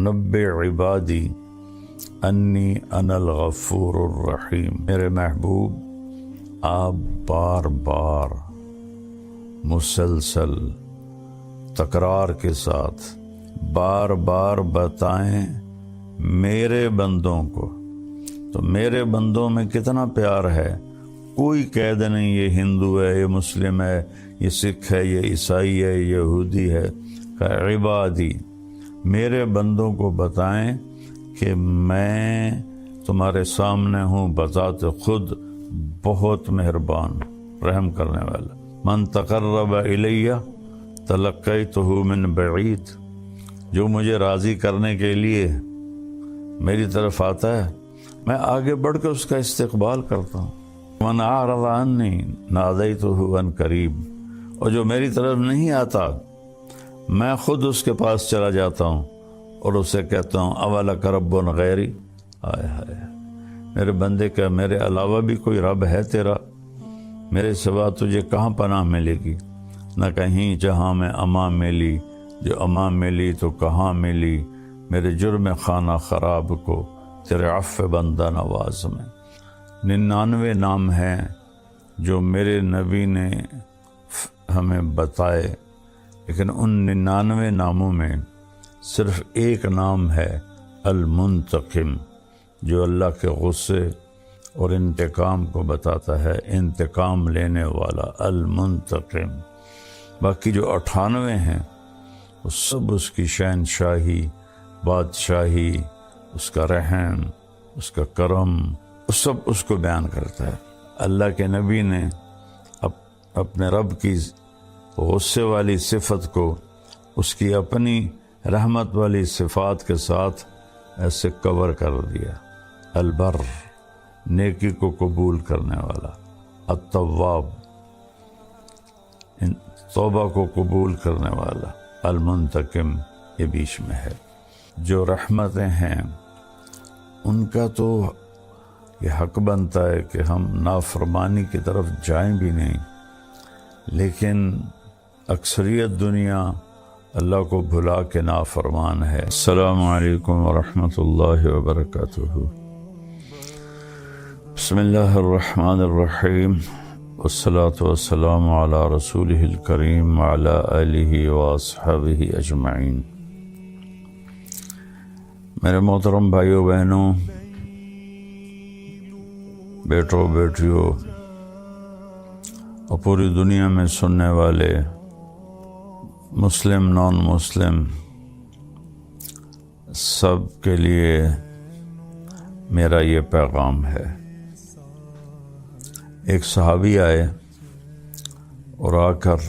نبئ عبادی انی انا الغفور الرحیم۔ میرے محبوب آپ بار بار مسلسل تکرار کے ساتھ بار بار بتائیں میرے بندوں کو، تو میرے بندوں میں کتنا پیار ہے، کوئی قید نہیں یہ ہندو ہے، یہ مسلم ہے، یہ سکھ ہے، یہ عیسائی ہے، یہ یہودی ہے۔ کہ عبادی، میرے بندوں کو بتائیں کہ میں تمہارے سامنے ہوں بذات خود بہت مہربان رحم کرنے والا۔ من تقرب الیہ تلقیتہ من بعید، جو مجھے راضی کرنے کے لیے میری طرف آتا ہے میں آگے بڑھ کے اس کا استقبال کرتا ہوں۔ من اعرض عنی نادیتہ عن قریب، اور جو میری طرف نہیں آتا میں خود اس کے پاس چلا جاتا ہوں اور اسے کہتا ہوں اولک رب غیری، ہائے ہائے میرے بندے کا میرے علاوہ بھی کوئی رب ہے تیرا؟ میرے سوا تجھے کہاں پناہ ملے گی؟ نہ کہیں جہاں میں امان ملی، جو امان ملی تو کہاں ملی میرے جرم خانہ خراب کو تیرے عفو بندہ نواز میں۔ 99 نام ہیں جو میرے نبی نے ہمیں بتائے، لیکن ان 99 ناموں میں صرف ایک نام ہے المنتقم، جو اللہ کے غصے اور انتقام کو بتاتا ہے، انتقام لینے والا المنتقم۔ باقی جو 98 ہیں وہ سب اس کی شہنشاہی، بادشاہی، اس کا رحم، اس کا کرم، سب اس کو بیان کرتا ہے۔ اللہ کے نبی نے اپنے رب کی غصے والی صفت کو اس کی اپنی رحمت والی صفات کے ساتھ ایسے کور کر دیا۔ البر، نیکی کو قبول کرنے والا، التواب، توبہ کو قبول کرنے والا، المنتقم یہ بیچ میں ہے۔ جو رحمتیں ہیں ان کا تو یہ حق بنتا ہے کہ ہم نافرمانی کی طرف جائیں بھی نہیں، لیکن اکثریت دنیا اللہ کو بھلا کے نافرمان ہے۔ السلام علیکم ورحمۃ اللہ وبرکاتہ۔ بسم اللہ الرحمن الرحیم، والصلاة والسلام علی رسولہ الکریم وعلی آلہ واصحابہ اجمعین۔ میرے محترم بھائیوں بہنوں، بیٹوں بیٹیوں اور پوری دنیا میں سننے والے مسلم نان مسلم سب کے لیے میرا یہ پیغام ہے۔ ایک صحابی آئے اور آ کر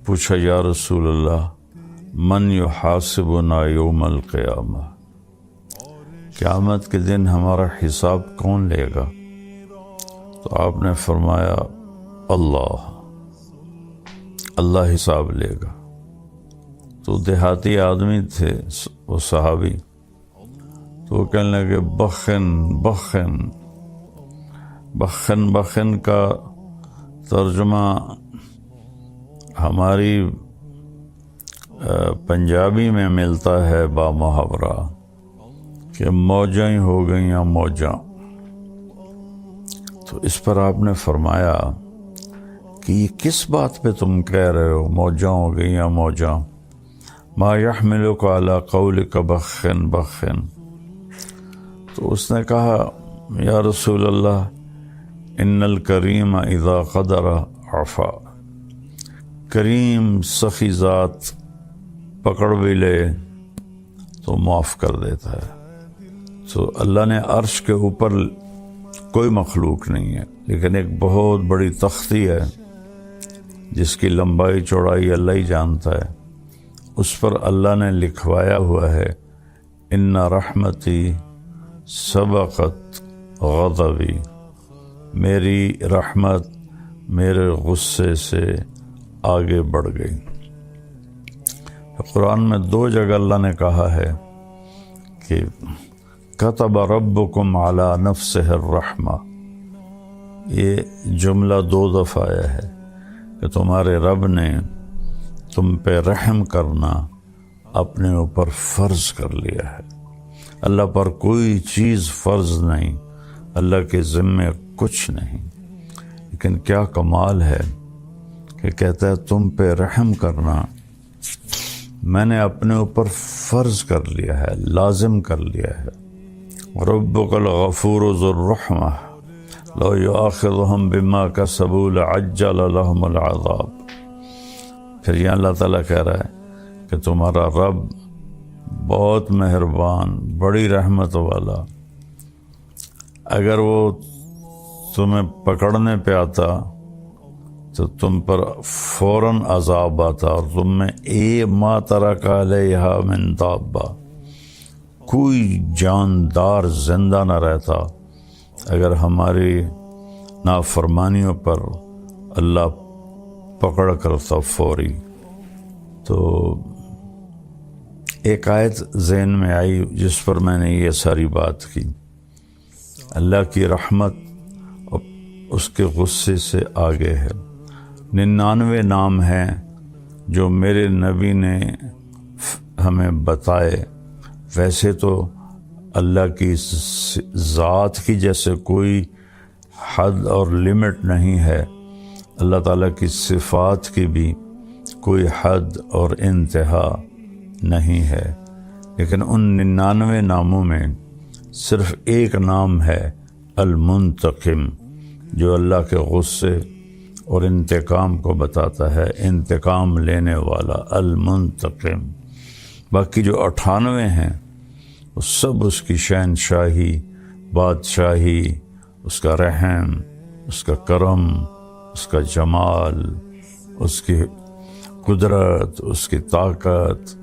پوچھا، یا رسول اللہ من یحاسبنا یوم القیامہ، قیامت کے دن ہمارا حساب کون لے گا؟ تو آپ نے فرمایا اللہ حساب لے گا۔ تو دیہاتی آدمی تھے وہ صحابی، تو وہ کہنے لگے بخن بخن بخن بخن کا ترجمہ ہماری پنجابی میں ملتا ہے با محاورہ کہ موجاں ہی ہو گئیں موجاں۔ تو اس پر آپ نے فرمایا کہ یہ کس بات پہ تم کہہ رہے ہو موجاں ہو گئی یا موجاں؟ ما یحملک علی قولک بخن بخن۔ تو اس نے کہا، یا رسول اللہ ان الکریم اذا قدر عفا، کریم سخی ذات پکڑ بھی لے تو معاف کر دیتا ہے۔ تو اللہ نے عرش کے اوپر کوئی مخلوق نہیں ہے، لیکن ایک بہت بڑی تختی ہے جس کی لمبائی چوڑائی اللہ ہی جانتا ہے، اس پر اللہ نے لکھوایا ہوا ہے ان رحمتی سبقت غضبی، میری رحمت میرے غصے سے آگے بڑھ گئی۔ قرآن میں 2 جگہ اللہ نے کہا ہے کہ کتب ربکم علی نفسہ الرحمہ، یہ جملہ 2 دفعہ آیا ہے کہ تمہارے رب نے تم پہ رحم کرنا اپنے اوپر فرض کر لیا ہے۔ اللہ پر کوئی چیز فرض نہیں، اللہ کے ذمے کچھ نہیں، لیکن کیا کمال ہے کہ کہتا ہے تم پہ رحم کرنا میں نے اپنے اوپر فرض کر لیا ہے، لازم کر لیا ہے۔ ربک الغفور ذو الرحمہ لو یؤاخذہم بما کسبوا لعجل لہم العذاب۔ پھر یہ اللہ تعالیٰ کہہ رہا ہے کہ تمہارا رب بہت مہربان، بڑی رحمت والا، اگر وہ تمہیں پکڑنے پہ آتا تو تم پر فوراً عذاب آتا اور تم میں ما ترک علیہا من دابہ، کوئی جاندار زندہ نہ رہتا اگر ہماری نافرمانیوں پر اللہ پکڑ کرتا فوری۔ تو ایک آیت ذہن میں آئی جس پر میں نے یہ ساری بات کی، اللہ کی رحمت اس کے غصے سے آگے ہے۔ 99 نام ہیں جو میرے نبی نے ہمیں بتائے، ویسے تو اللہ کی ذات کی جیسے کوئی حد اور لمٹ نہیں ہے، اللہ تعالیٰ کی صفات کی بھی کوئی حد اور انتہا نہیں ہے، لیکن ان 99 ناموں میں صرف ایک نام ہے المنتقم، جو اللہ کے غصے اور انتقام کو بتاتا ہے، انتقام لینے والا المنتقم۔ باقی جو 98 ہیں وہ سب اس کی شہنشاہی، بادشاہی، اس کا رحم، اس کا کرم، اس کا جمال، اس کی قدرت، اس کی طاقت،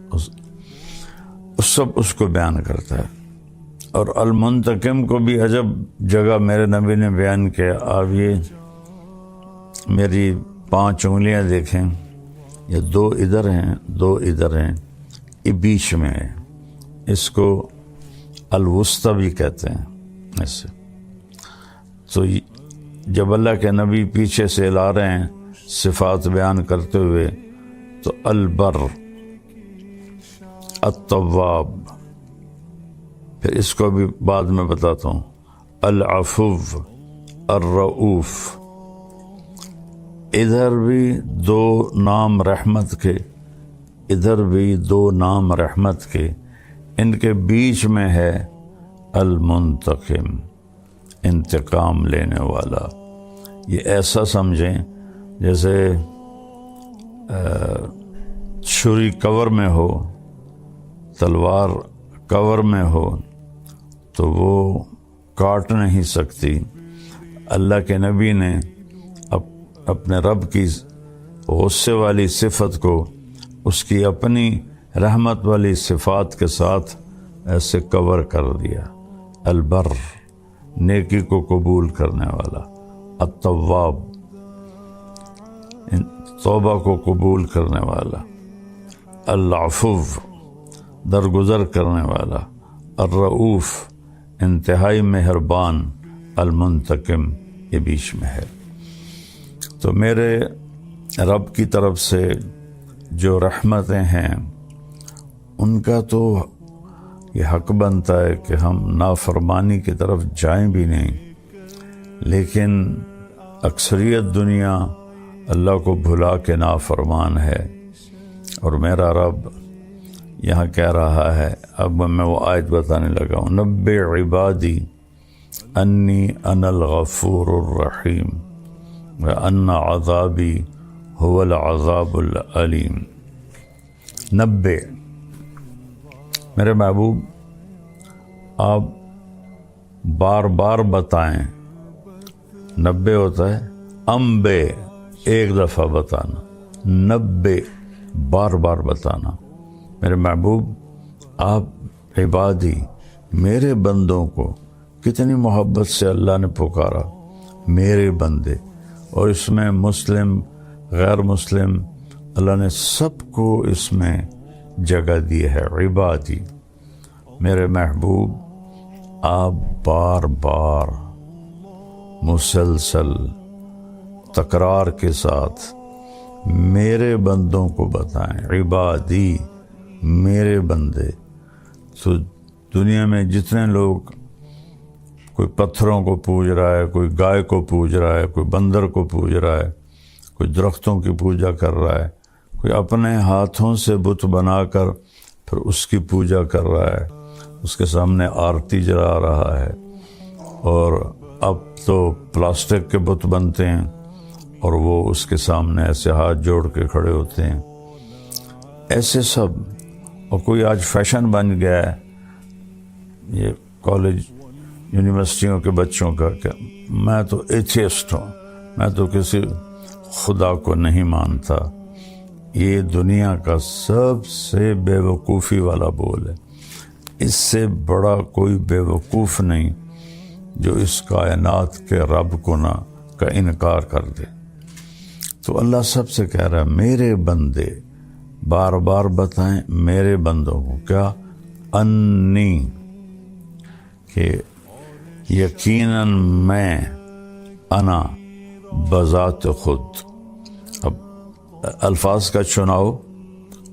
سب اس کو بیان کرتا ہے۔ اور المنتقم کو بھی عجب جگہ میرے نبی نے بیان کیا۔ آپ یہ میری 5 انگلیاں دیکھیں، یہ 2 ادھر ہیں، 2 ادھر ہیں، یہ بیچ میں ہے، اس کو الوسطی بھی کہتے ہیں ایسے۔ تو جب اللہ کے نبی پیچھے سے لا رہے ہیں صفات بیان کرتے ہوئے تو البر، التواب، پھر اس کو بھی بعد میں بتاتا ہوں، العفو، الرؤوف، ادھر بھی 2 نام رحمت کے، ادھر بھی 2 نام رحمت کے، ان کے بیچ میں ہے المنتقم، انتقام لینے والا۔ یہ ایسا سمجھیں جیسے چھری کور میں ہو، تلوار کور میں ہو تو وہ کاٹ نہیں سکتی۔ اللہ کے نبی نے اپنے رب کی غصے والی صفت کو اس کی اپنی رحمت والی صفات کے ساتھ ایسے کور کر دیا۔ البر، نیکی کو قبول کرنے والا، التواب، توبہ کو قبول کرنے والا، العفو، درگزر کرنے والا، الرؤوف، انتہائی مہربان، المنتقم، یہ بیچ میں ہے۔ تو میرے رب کی طرف سے جو رحمتیں ہیں ان کا تو یہ حق بنتا ہے کہ ہم نافرمانی کی طرف جائیں بھی نہیں، لیکن اکثریت دنیا اللہ کو بھلا کے نافرمان ہے۔ اور میرا رب یہاں کہہ رہا ہے، اب میں وہ آیت بتانے لگا ہوں، نبئ عبادی انی انا الغفور الرحیم وان عذابی هو العذاب العلیم۔ 90، میرے محبوب آپ بار بار بتائیں، 90 ہوتا ہے امبے، ایک دفعہ بتانا، 90 بار بار بتانا۔ میرے محبوب آپ عبادی، میرے بندوں کو کتنی محبت سے اللہ نے پکارا، میرے بندے، اور اس میں مسلم، غیر مسلم، اللہ نے سب کو اس میں جگہ دی ہے۔ عبادی، میرے محبوب آپ بار بار مسلسل تکرار کے ساتھ میرے بندوں کو بتائیں، عبادی، میرے بندے. تو دنیا میں جتنے لوگ کوئی پتھروں کو پوج رہا ہے, کوئی گائے کو پوج رہا ہے, کوئی بندر کو پوج رہا ہے, کوئی درختوں کی پوجا کر رہا ہے, کوئی اپنے ہاتھوں سے بت بنا کر پھر اس کی پوجا کر رہا ہے, اس کے سامنے آرتی جلا رہا ہے. اور اب تو پلاسٹک کے بت بنتے ہیں اور وہ اس کے سامنے ایسے ہاتھ جوڑ کے کھڑے ہوتے ہیں, ایسے سب. اور کوئی آج فیشن بن گیا ہے یہ کالج یونیورسٹیوں کے بچوں کا کہ میں تو ایتھیسٹ ہوں, میں تو کسی خدا کو نہیں مانتا. یہ دنیا کا سب سے بے وقوفی والا بول ہے. اس سے بڑا کوئی بے وقوف نہیں جو اس کائنات کے رب کو نہ کا انکار کر دے. تو اللہ سب سے کہہ رہا ہے میرے بندے, بار بار بتائیں میرے بندوں کو کیا, انی, کہ یقیناً میں, انا بذات خود. اب الفاظ کا چناؤ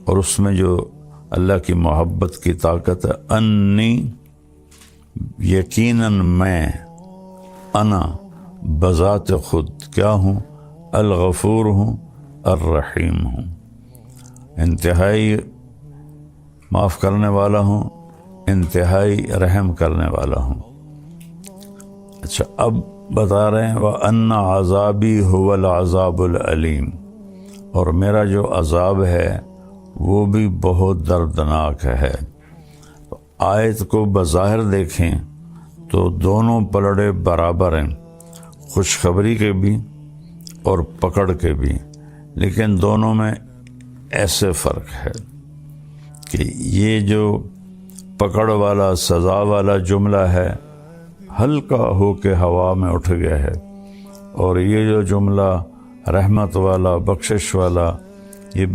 اور اس میں جو اللہ کی محبت کی طاقت ہے. انی یقیناً میں, انا بذات خود کیا ہوں, الغفور ہوں, الرحیم ہوں, انتہائی معاف کرنے والا ہوں, انتہائی رحم کرنے والا ہوں. اچھا اب بتا رہے ہیں وَأَنَّ عَذَابِي هُوَ الْعَذَابُ الْعَلِيمُ, اور میرا جو عذاب ہے وہ بھی بہت دردناک ہے. آیت کو بظاہر دیکھیں تو دونوں پلڑے برابر ہیں, خوشخبری کے بھی اور پکڑ کے بھی, لیکن دونوں میں ایسے فرق ہے کہ یہ جو پکڑ والا سزا والا جملہ ہے ہلکا ہو کے ہوا میں اٹھ گیا ہے, اور یہ جو جملہ رحمت والا بخشش والا یہ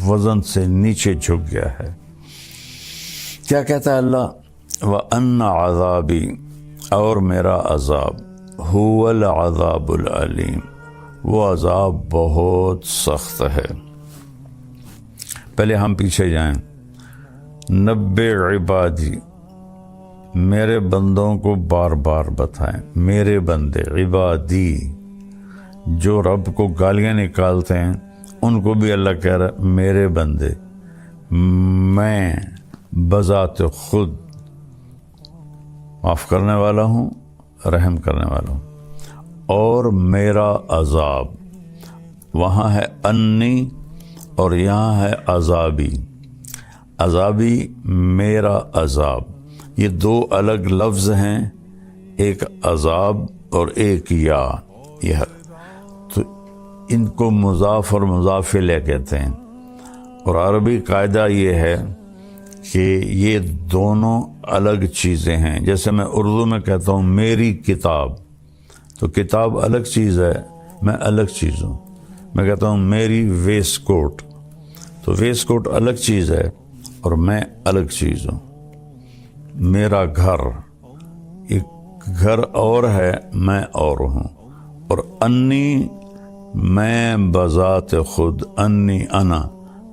وزن سے نیچے جھک گیا ہے. کیا کہتا ہے اللہ, وَأَنَّ عَذَابِي, اور میرا عذاب, هُوَ الْعَذَابُ الْعَلِيمُ, وہ عذاب بہت سخت ہے. پہلے ہم پیچھے جائیں. نبّئ عبادی, میرے بندوں کو بار بار بتائیں, میرے بندے عبادی, جو رب کو گالیاں نکالتے ہیں ان کو بھی اللہ کہہ رہا ہے میرے بندے, میں بذات خود معاف کرنے والا ہوں, رحم کرنے والا ہوں. اور میرا عذاب, وہاں ہے انی اور یہاں ہے عذابی. عذابی میرا عذاب, یہ دو الگ لفظ ہیں, ایک عذاب اور ایک یا. یہ تو ان کو مضاف اور مضاف الیہ کہتے ہیں. اور عربی قاعدہ یہ ہے کہ یہ دونوں الگ چیزیں ہیں. جیسے میں اردو میں کہتا ہوں میری کتاب, تو کتاب الگ چیز ہے, میں الگ چیز ہوں. میں کہتا ہوں میری ویسٹ کوٹ, تو ویسٹ کوٹ الگ چیز ہے اور میں الگ چیز ہوں. میرا گھر, ایک گھر اور ہے, میں اور ہوں. اور انی, میں بذات خود, انی انا,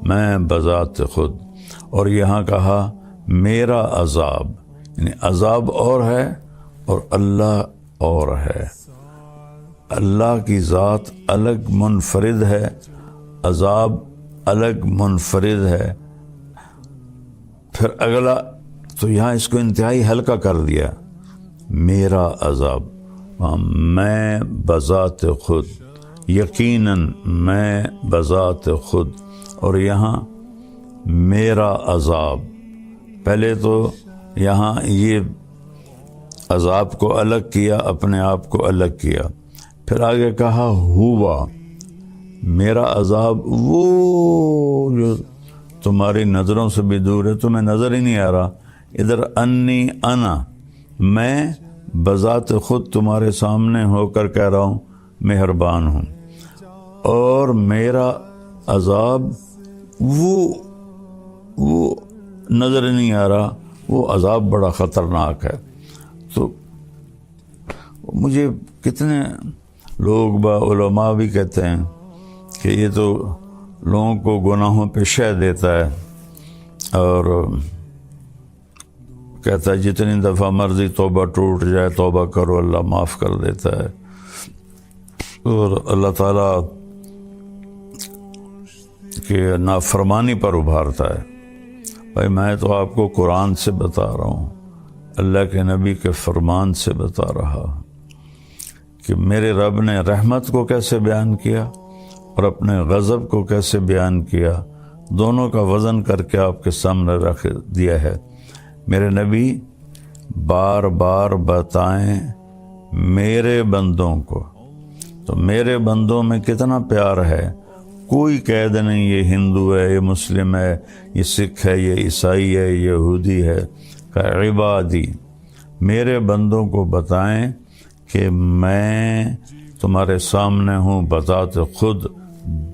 میں بذات خود. اور یہاں کہا میرا عذاب, یعنی عذاب اور ہے اور اللہ اور ہے. اللہ کی ذات الگ منفرد ہے, عذاب الگ منفرد ہے. پھر اگلا تو یہاں اس کو انتہائی ہلکا کر دیا, میرا عذاب, میں بذات خود, یقیناً میں بذات خود. اور یہاں میرا عذاب, پہلے تو یہاں یہ عذاب کو الگ کیا, اپنے آپ کو الگ کیا. پھر آگے کہا ہوا, میرا عذاب وہ جو تمہاری نظروں سے بھی دور ہے, تمہیں نظر ہی نہیں آ رہا. ادھر انی انا, میں بذات خود تمہارے سامنے ہو کر کہہ رہا ہوں مہربان ہوں. اور میرا عذاب وہ نظر نہیں آ رہا, وہ عذاب بڑا خطرناک ہے. تو مجھے کتنے لوگ علماء بھی کہتے ہیں کہ یہ تو لوگوں کو گناہوں پہ شہ دیتا ہے. اور کہتا ہے جتنی دفعہ مرضی توبہ ٹوٹ جائے توبہ کرو، اللہ معاف کر دیتا ہے۔ اور اللہ تعالیٰ کہ نافرمانی پر ابھارتا ہے۔ بھائی میں تو آپ کو قرآن سے بتا رہا ہوں، اللہ کے نبی کے فرمان سے بتا رہا کہ میرے رب نے رحمت کو کیسے بیان کیا اور اپنے غضب کو کیسے بیان کیا، دونوں کا وزن کر کے آپ کے سامنے رکھ دیا ہے۔ میرے نبی بار بار بتائیں میرے بندوں کو، تو میرے بندوں میں کتنا پیار ہے۔ کوئی قید نہیں یہ ہندو ہے، یہ مسلم ہے، یہ سکھ ہے، یہ عیسائی ہے، یہ یہودی ہے۔ کہ عبادی، میرے بندوں کو بتائیں کہ میں تمہارے سامنے ہوں بذات خود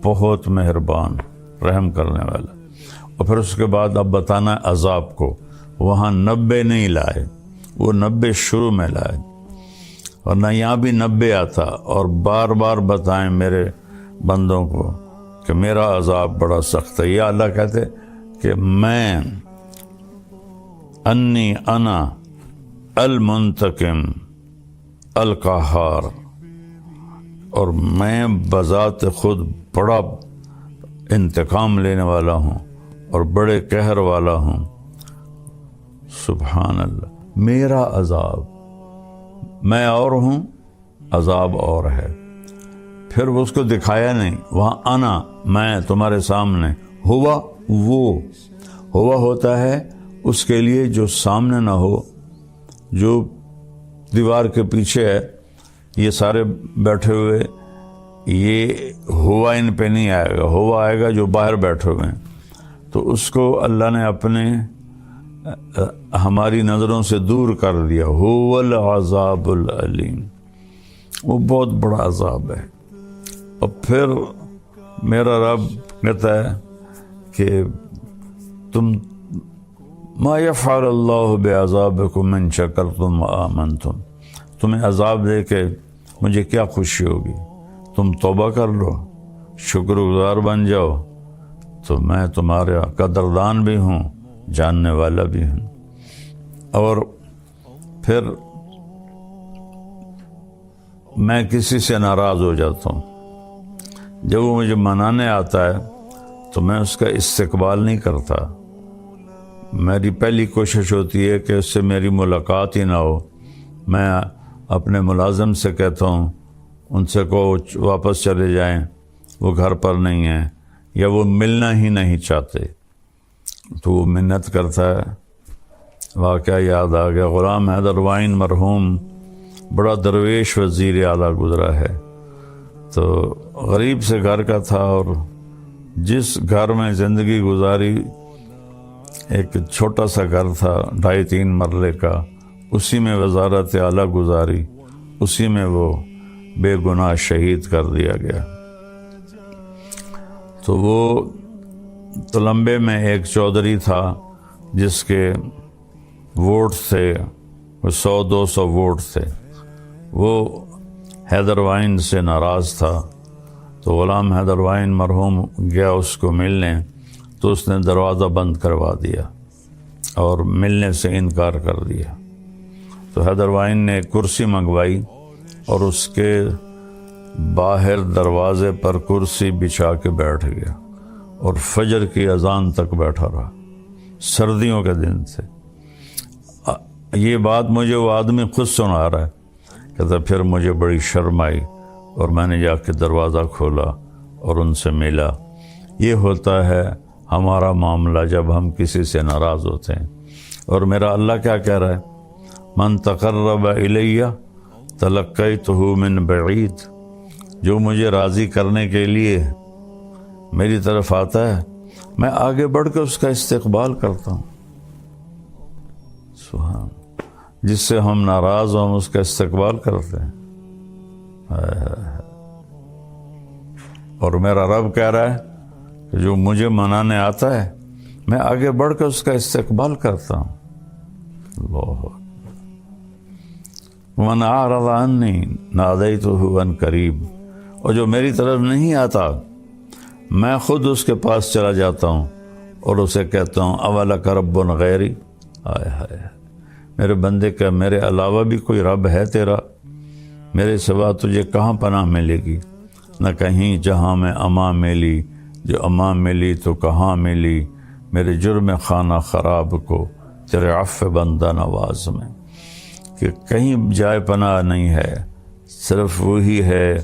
بہت مہربان رحم کرنے والا۔ اور پھر اس کے بعد اب بتانا ہے عذاب کو۔ وہاں 90 نہیں لائے، وہ 90 شروع میں لائے، اور نہ یہاں بھی 90 آتا۔ اور بار بار بتائیں میرے بندوں کو کہ میرا عذاب بڑا سخت ہے۔ یا اللہ کہتے کہ میں انی انا المنتقم القہار، اور میں بذات خود بڑا انتقام لینے والا ہوں اور بڑے قہر والا ہوں۔ سبحان اللہ، میرا عذاب، میں اور ہوں، عذاب اور ہے۔ پھر اس کو دکھایا نہیں، وہاں انا، میں تمہارے سامنے، ہوا، وہ ہوا ہوتا ہے اس کے لیے جو سامنے نہ ہو، جو دیوار کے پیچھے ہے، یہ سارے بیٹھے ہوئے، یہ ہوا ان پہ نہیں آئے گا، ہوا آئے گا جو باہر بیٹھے ہوئے ہیں۔ تو اس کو اللہ نے اپنے ہماری نظروں سے دور کر دیا۔ هو العذاب العلیم، وہ بہت بڑا عذاب ہے۔ اور پھر میرا رب کہتا ہے کہ تم ما یفعل اللہ بعذابکم ان شکرتم وآمنتم، تمہیں عذاب دے کے مجھے کیا خوشی ہوگی، تم توبہ کر لو، شکر گزار بن جاؤ، تو میں تمہارا قدردان بھی ہوں، جاننے والا بھی ہوں۔ اور پھر میں کسی سے ناراض ہو جاتا ہوں، جب وہ مجھے منانے آتا ہے تو میں اس کا استقبال نہیں کرتا۔ میری پہلی کوشش ہوتی ہے کہ اس سے میری ملاقات ہی نہ ہو۔ میں اپنے ملازم سے کہتا ہوں ان سے کہو واپس چلے جائیں، وہ گھر پر نہیں ہیں، یا وہ ملنا ہی نہیں چاہتے۔ تو وہ منت کرتا ہے۔ واقعہ یاد آ گیا، غلام حیدر وائن مرحوم بڑا درویش وزیر اعلیٰ گزرا ہے، تو غریب سے گھر کا تھا، اور جس گھر میں زندگی گزاری ایک چھوٹا سا گھر تھا 2.5-3 مرلے کا، اسی میں وزارت اعلیٰ گزاری، اسی میں وہ بے گناہ شہید کر دیا گیا۔ تو وہ تلمبے میں ایک چودھری تھا جس کے ووٹ تھے 100-200 ووٹ تھے، وہ حیدر وائن سے ناراض تھا۔ تو غلام حیدر وائن مرحوم گیا اس کو ملنے، تو اس نے دروازہ بند کروا دیا اور ملنے سے انکار کر دیا۔ تو حیدر وائن نے کرسی منگوائی اور اس کے باہر دروازے پر کرسی بچھا کے بیٹھ گیا، اور فجر کی اذان تک بیٹھا رہا۔ سردیوں کے دن تھے۔ یہ بات مجھے وہ آدمی خود سنا رہا ہے، کہتا پھر مجھے بڑی شرم آئی اور میں نے جا کے دروازہ کھولا اور ان سے ملا۔ یہ ہوتا ہے ہمارا معاملہ جب ہم کسی سے ناراض ہوتے ہیں۔ اور میرا اللہ کیا کہہ رہا ہے؟ من تقرب الیہ تلقیتہ من بعید، جو مجھے راضی کرنے کے لیے میری طرف آتا ہے میں آگے بڑھ کے اس کا استقبال کرتا ہوں۔ سبحان، جس سے ہم ناراض ہوں ہم اس کا استقبال کرتے ہیں۔ اور میرا رب کہہ رہا ہے کہ جو مجھے منانے آتا ہے میں آگے بڑھ کے اس کا استقبال کرتا ہوں۔ اللہ، من اعرض عنی نادیتہ عن قریب، اور جو میری طرف نہیں آتا میں خود اس کے پاس چلا جاتا ہوں اور اسے کہتا ہوں اولک ربٌ غیری، آئے ہائے میرے بندے کا میرے علاوہ بھی کوئی رب ہے تیرا؟ میرے سوا تجھے کہاں پناہ ملے گی؟ نہ کہیں جہاں میں امان ملی، جو امان ملی تو کہاں ملی، میرے جرم خانہ خراب کو تیرے عفو بندہ نواز میں، کہ کہیں جائے پناہ نہیں ہے، صرف وہی ہے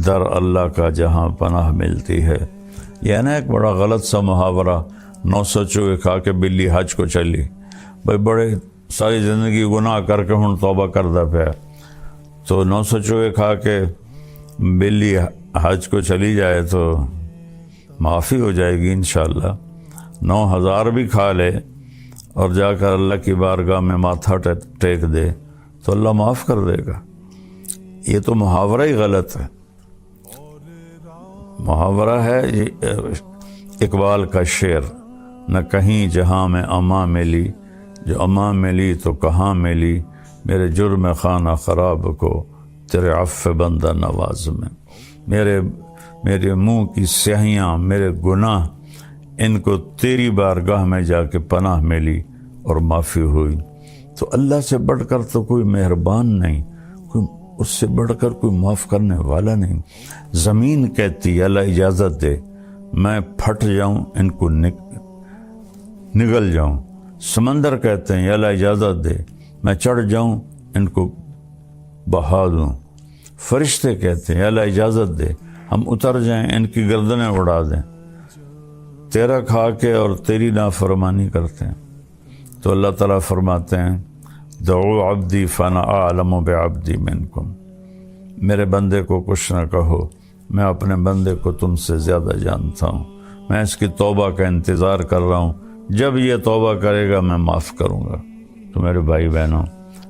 در اللہ کا جہاں پناہ ملتی ہے۔ یہ نا ایک بڑا غلط سا محاورہ، 900 چوہے کھا کے بلی حج کو چلی، بھائی بڑے ساری زندگی گناہ کر کے ہن توبہ کردا پیا، تو 900 چوہے کھا کے بلی حج کو چلی جائے تو معافی ہو جائے گی انشاءاللہ۔ 9000 بھی کھا لے اور جا کر اللہ کی بارگاہ میں ماتھا ٹیک دے تو اللہ معاف کر دے گا۔ یہ تو محاورہ ہی غلط ہے، محاورہ ہے اقبال کا شعر، نہ کہیں جہاں میں امان ملی، جو امان ملی تو کہاں ملی، میرے جرم خانہ خراب کو تیرے عفو بندہ نواز میں، میرے منہ کی سیاہیاں، میرے گناہ، ان کو تیری بارگاہ میں جا کے پناہ ملی اور معافی ہوئی۔ تو اللہ سے بڑھ کر تو کوئی مہربان نہیں، کوئی اس سے بڑھ کر کوئی معاف کرنے والا نہیں۔ زمین کہتی اللہ اجازت دے میں پھٹ جاؤں، ان کو نگل جاؤں۔ سمندر کہتے ہیں اللہ اجازت دے میں چڑھ جاؤں، ان کو بہا دوں۔ فرشتے کہتے ہیں اللہ اجازت دے ہم اتر جائیں، ان کی گردنیں اڑا دیں۔ تیرا کھا کے اور تیری نافرمانی کرتے ہیں تو اللہ تعالیٰ فرماتے ہیں دعو عبدی فانا اعلم بعبدی منکم، میرے بندے کو کچھ نہ کہو، میں اپنے بندے کو تم سے زیادہ جانتا ہوں، میں اس کی توبہ کا انتظار کر رہا ہوں، جب یہ توبہ کرے گا میں معاف کروں گا۔ تو میرے بھائی بہنوں،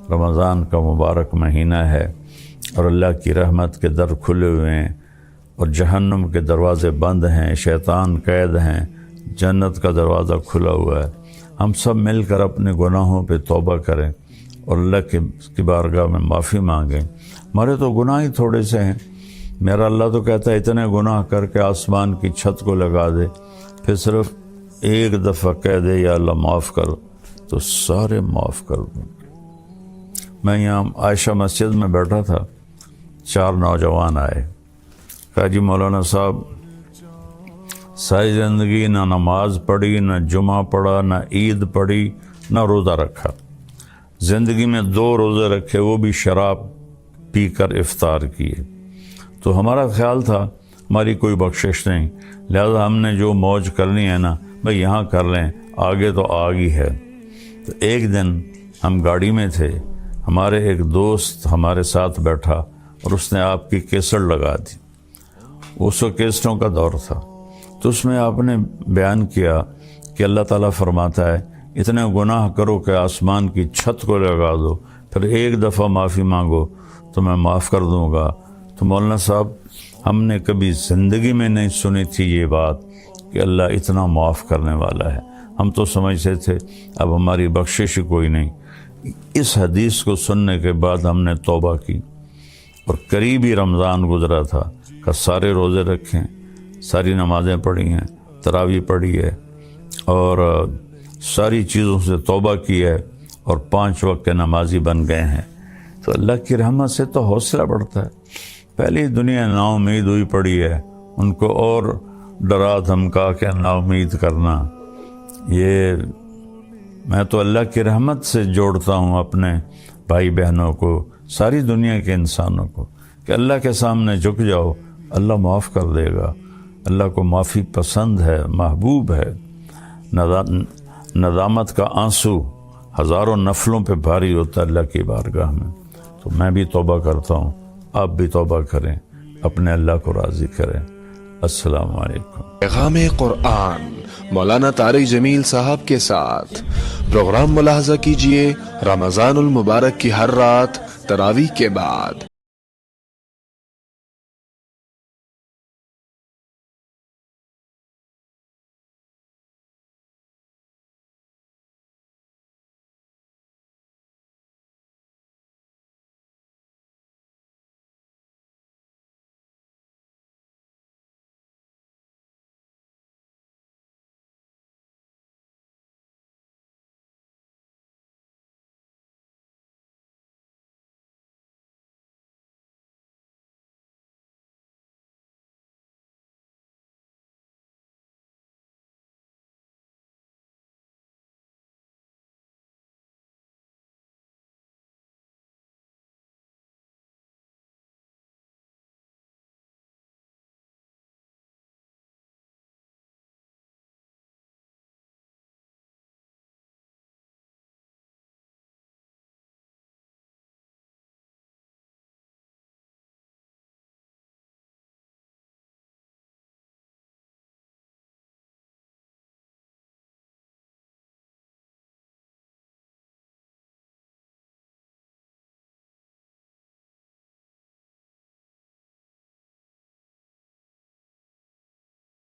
رمضان کا مبارک مہینہ ہے اور اللہ کی رحمت کے در کھلے ہوئے ہیں اور جہنم کے دروازے بند ہیں، شیطان قید ہیں، جنت کا دروازہ کھلا ہوا ہے۔ ہم سب مل کر اپنے گناہوں پہ توبہ کریں اور اللہ کی بارگاہ میں معافی مانگیں۔ ہمارے تو گناہ ہی تھوڑے سے ہیں، میرا اللہ تو کہتا ہے اتنے گناہ کر کے آسمان کی چھت کو لگا دے، پھر صرف ایک دفعہ کہہ دے یا اللہ معاف کر تو سارے معاف کر دوں۔ میں یہاں عائشہ مسجد میں بیٹھا تھا، 4 نوجوان آئے، کہا جی مولانا صاحب ساری زندگی نہ نماز پڑھی، نہ جمعہ پڑھا، نہ عید پڑھی، نہ روزہ رکھا، زندگی میں 2 روزے رکھے وہ بھی شراب پی کر افطار کیے۔ تو ہمارا خیال تھا ہماری کوئی بخشش نہیں، لہذا ہم نے جو موج کرنی ہے نا بھئی یہاں کر لیں، آگے تو آگی ہے۔ تو ایک دن ہم گاڑی میں تھے، ہمارے ایک دوست ہمارے ساتھ بیٹھا اور اس نے آپ کی کیسٹ لگا دی، اس کو کیسٹوں کا دور تھا، تو اس میں آپ نے بیان کیا کہ اللہ تعالیٰ فرماتا ہے اتنے گناہ کرو کہ آسمان کی چھت کو لگا دو، پھر ایک دفعہ معافی مانگو تو میں معاف کر دوں گا۔ تو مولانا صاحب ہم نے کبھی زندگی میں نہیں سنی تھی یہ بات کہ اللہ اتنا معاف کرنے والا ہے، ہم تو سمجھتے تھے اب ہماری بخشش کوئی نہیں۔ اس حدیث کو سننے کے بعد ہم نے توبہ کی اور قریبی رمضان گزرا تھا کہ سارے روزے رکھیں، ساری نمازیں پڑھی ہیں، تراویح پڑھی ہے اور ساری چیزوں سے توبہ کی ہے اور 5 وقت کے نمازی بن گئے ہیں۔ تو اللہ کی رحمت سے تو حوصلہ بڑھتا ہے۔ پہلی دنیا نا امید ہوئی پڑی ہے، ان کو اور ڈرا دھمکا کے نا امید کرنا، یہ میں تو اللہ کی رحمت سے جوڑتا ہوں اپنے بھائی بہنوں کو، ساری دنیا کے انسانوں کو، کہ اللہ کے سامنے جھک جاؤ، اللہ معاف کر دے گا۔ اللہ کو معافی پسند ہے، محبوب ہے۔ ندامت کا آنسو ہزاروں نفلوں پہ بھاری ہوتا ہے اللہ کی بارگاہ میں۔ تو میں بھی توبہ کرتا ہوں، آپ بھی توبہ کریں، اپنے اللہ کو راضی کریں۔ السلام علیکم۔ پیغام قرآن مولانا طارق جمیل صاحب کے ساتھ پروگرام ملاحظہ کیجئے رمضان المبارک کی ہر رات تراویح کے بعد